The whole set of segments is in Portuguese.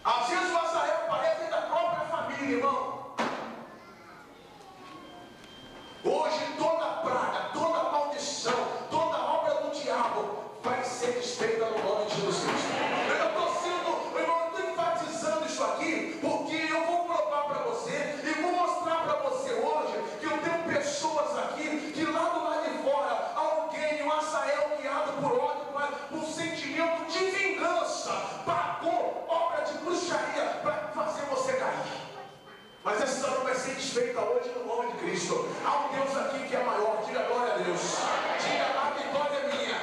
Às vezes o Azael parece da própria família, irmão. Hoje toda praga, toda maldição, toda obra do diabo vai ser desfeita no nome de Jesus Cristo. Eu estou enfatizando isso aqui, porque eu vou provar para você e vou mostrar para você hoje que eu tenho pessoas aqui que lá do lado de fora, alguém, um Azael guiado por ódio, por um sentimento de vingança, pagou obra de bruxaria para fazer você cair. Mas essa obra vai ser desfeita hoje no nome de Cristo. Há um Deus aqui que é maior. Diga glória a Deus. Diga a vitória é minha.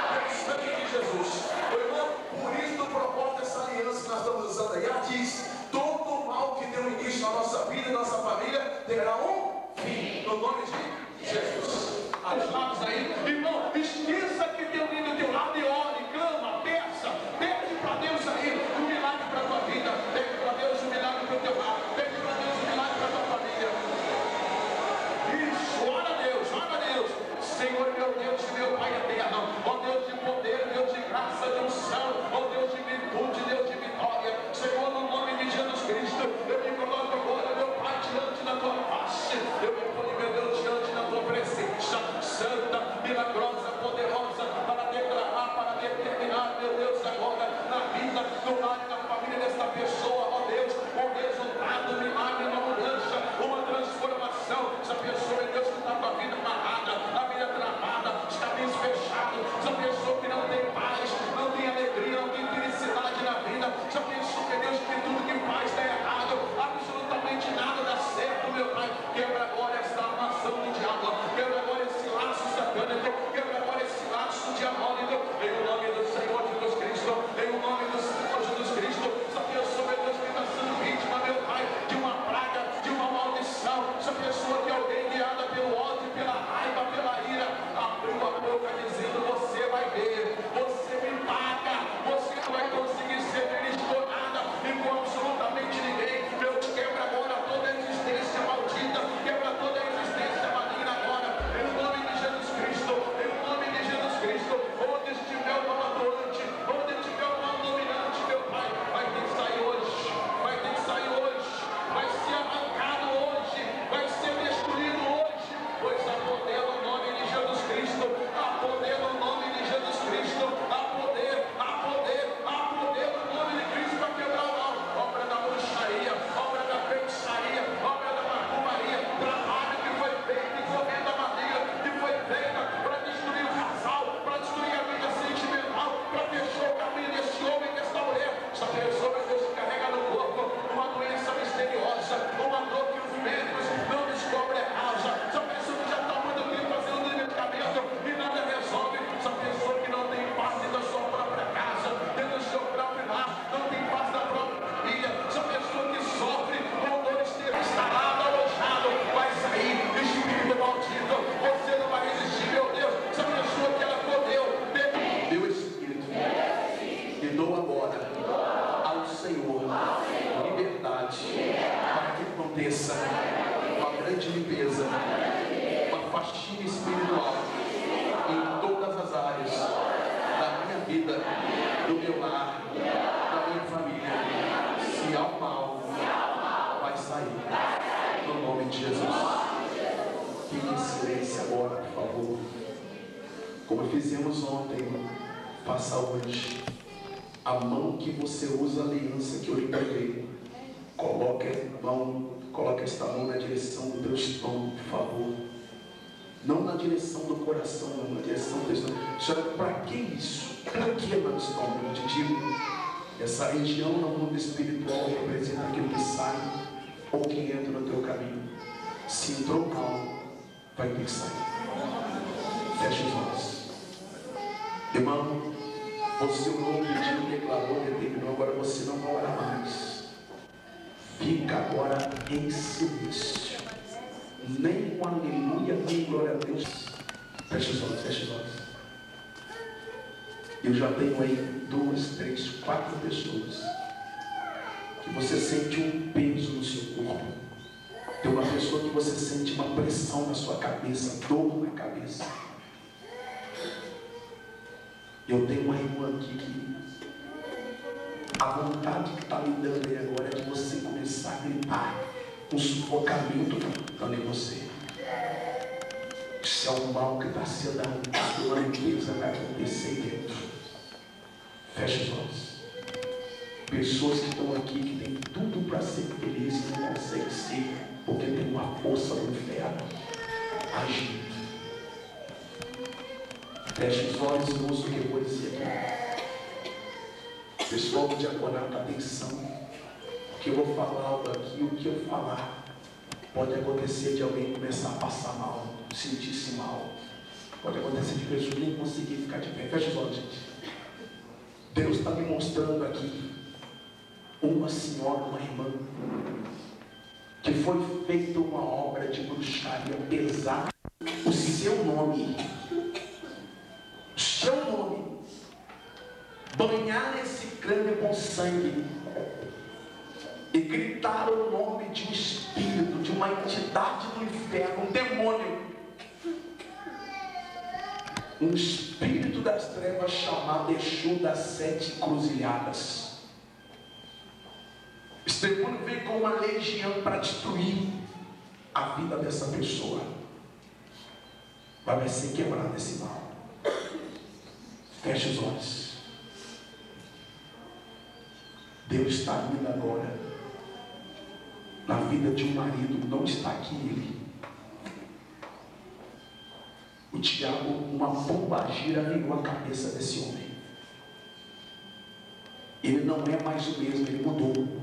Pelo sangue de Jesus. Meu irmão, por isso do propósito dessa aliança que nós estamos usando aí, ela diz: todo mal que deu início na nossa vida e nossa família terá um fim. No nome de Jesus. As lados aí, irmão, esqueça que tem alguém do teu lado e ore, clama, peça, pede para Deus aí um milagre para a tua vida, pede para Deus um milagre para o teu lar, pede para Deus um milagre para a tua família. Isso, ora a Deus, Senhor meu Deus e meu Pai eterno, ó Deus de poder, Deus de graça, de unção, ó Deus de virtude, Deus de vitória, Senhor, no nome de Jesus Cristo, eu me coloco agora, meu Pai, diante da tua face, eu me ponho, meu Deus, diante da tua presença, santa, milagrosa, poderosa, para declarar, para determinar, meu Deus, agora, na vida, no lar e na família desta pessoa, ó Deus, um resultado, um milagre, uma mudança, uma transformação. Essa pessoa, Deus, que está com a vida amarrada, a vida travada, os caminhos fechados, essa pessoa que não tem paz, não tem alegria, não tem felicidade na vida, essa pessoa, meu Deus, que tudo que faz está errado, absolutamente nada dá certo, meu Pai, quebra agora essa armação do diabo, quebra agora esse laço satânico, quebra agora esse laço diabólico, em o nome do Senhor Jesus Cristo, em o nome do Senhor Jesus Cristo. Essa pessoa, meu Deus, que está sendo vítima, meu Pai, de uma praga, de uma maldição, essa pessoa que é alguém guiada pelo ódio, pela raiva, pela ira, abriu a boca dizendo: você vai ver, você me paga, você não vai conseguir ser feliz por nada e com absolutamente ninguém. Deus quebra agora toda a existência maldita, quebra toda a existência maligna agora, em nome de Jesus Cristo, em nome de Jesus Cristo. Onde estiver o mal atuante, onde estiver o mal dominante, meu Pai, vai ter que sair hoje, vai ter que sair hoje, vai ser arrancado hoje, vai ser destruído hoje, pois há poder no nome de Jesus Cristo, há poder no nome de Jesus Cristo, há poder, há poder, há poder no nome de Cristo para quebrar o mal, obra da bruxaria, obra da feitiçaria, obra da macumbaria, trabalho que foi feito, encomenda madeira que foi feita para destruir o casal, para destruir a vida sentimental, para fechar o caminho desse homem, dessa mulher. Essa pessoa, meu Deus, carrega no corpo uma doença misteriosa, uma dor que os médicos não descobrem a causa. Essa pessoa que já está há muito tempo fazendo medicamento e nada resolve. Essa pessoa que não tem paz dentro da sua própria casa, dentro do seu próprio lar, não tem paz da própria família. Essa pessoa que sofre com dor instalado, alojado, vai sair, espírito maldito. Você não vai resistir, meu Deus. Essa pessoa que ela comeu, meu espírito, e dou agora ao Senhor liberdade para que aconteça uma grande limpeza, uma faxina espiritual em todas as áreas da minha vida, do meu lar, da minha família. Se há o mal, vai sair no nome de Jesus. Fique em silêncio agora, por favor. Como fizemos ontem, faça hoje. A mão que você usa, a aliança que eu lhe entreguei, coloque esta mão na direção do teu estômago, por favor. Não na direção do coração, não na direção do teu estômago. Senhora, para que isso? Para que no estômago? Eu te digo, essa região no mundo espiritual representa aquilo que sai ou que entra no teu caminho. Se entrou mal, vai ter que sair. Feche os olhos. Irmão, você orou, pediu, declarou, determinou, agora você não vai orar mais. Fica agora em silêncio. Nem um aleluia, nem glória a Deus. Feche os olhos, feche os olhos. Eu já tenho aí 2, 3, 4 pessoas que você sente um peso no seu corpo. Tem uma pessoa que você sente uma pressão na sua cabeça, dor na cabeça. Eu tenho uma irmã aqui que A vontade que está me dando aí agora é de você começar a gritar um sufocamento entrando em você. Isso é um mal que está sendo arrancado, uma limpeza vai acontecer dentro. Feche os olhos. Pessoas que estão aqui, que têm tudo para ser felizes e não conseguem ser, porque tem uma força do inferno agindo. Feche os olhos e ouça o que eu vou dizer aqui. Pessoal do diaconato, atenção. Porque eu vou falar algo aqui, o que eu falar pode acontecer de alguém começar a passar mal, sentir-se mal. Pode acontecer de pessoas nem conseguir ficar de pé. Feche os olhos, gente. Deus está me mostrando aqui uma senhora, uma irmã, que foi feita uma obra de bruxaria pesada. O seu nome, banharam esse crânio com sangue e gritaram o nome de um espírito, de uma entidade do inferno, um demônio, um espírito das trevas chamado Exu das 7 encruzilhadas. Esse demônio veio com uma legião para destruir a vida dessa pessoa. Vai ser quebrado esse mal. Feche os olhos. Deus está vindo agora na vida de um marido. Não está aqui ele. O diabo, uma pombagira, virou a cabeça desse homem. Ele não é mais o mesmo, ele mudou.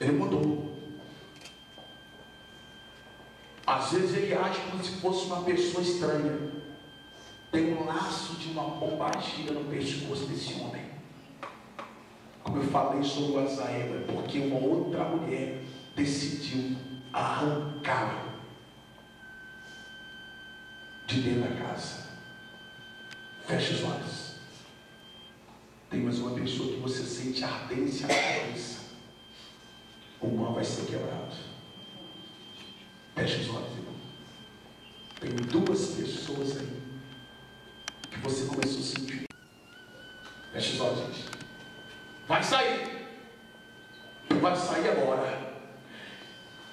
Ele mudou. Às vezes ele age como se fosse uma pessoa estranha. Tem um laço de uma pombagira no pescoço desse homem. Como eu falei sobre o Azael, é porque uma outra mulher decidiu arrancá-lo de dentro da casa. Feche os olhos. Tem mais uma pessoa que você sente ardência na cabeça. O mal vai ser quebrado. Feche os olhos, irmão. Tem 2 pessoas aí que você começou a sentir. Feche os olhos, gente. Vai sair. Vai sair agora.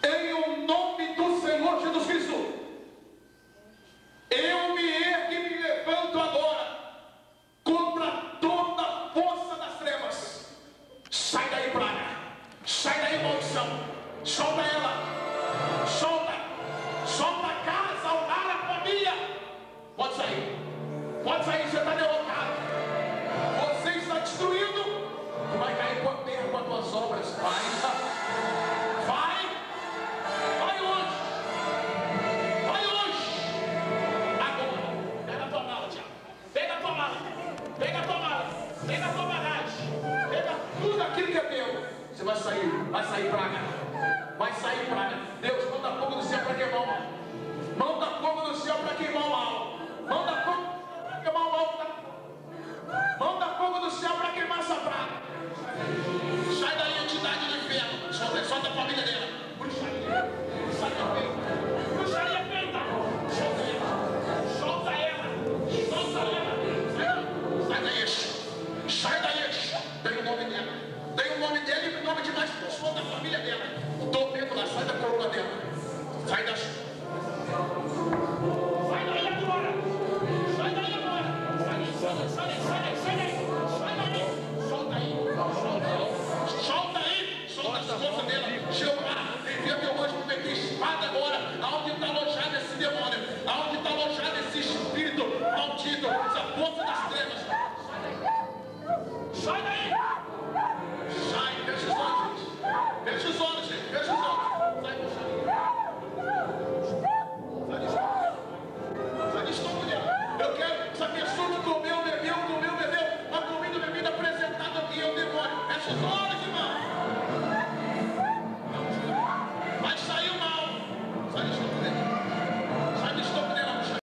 Em o nome do Senhor Jesus Cristo. Eu me ergo e me levanto agora contra toda a força das trevas. Sai daí, praga. Sai daí, maldição. Solta ela. Solta. Solta a casa, o lar, a família. Pode sair. Pode sair, você está derrotado. Você está destruído. Tu vai cair por terra com as tuas obras. Vai. Vai. Vai hoje. Vai hoje. Agora. Pega a tua mala, Tiago. Pega a tua mala. Pega a tua mala. Pega a tua bagagem. Pega tudo aquilo que é teu. Você vai sair praga. Vai sair praga. Deus, manda fogo do céu para queimar o mal. Manda fogo do céu para queimar o mal. Manda fogo para queimar o mal. Manda fogo do céu para queimar essa praga. Sai daí, entidade do inferno. Solta a família dela. Bruxaria. Bruxaria feita. Bruxaria feita. Solta ela. Solta ela. Solta ela. Sai daí. Sai daí. Tem o nome dela. Tem o nome dela e o nome de mais pessoas da família dela. Tô vendo lá. Sai da coluna dela. Sai da... Sai daí agora. Sai daí agora. Sai daí.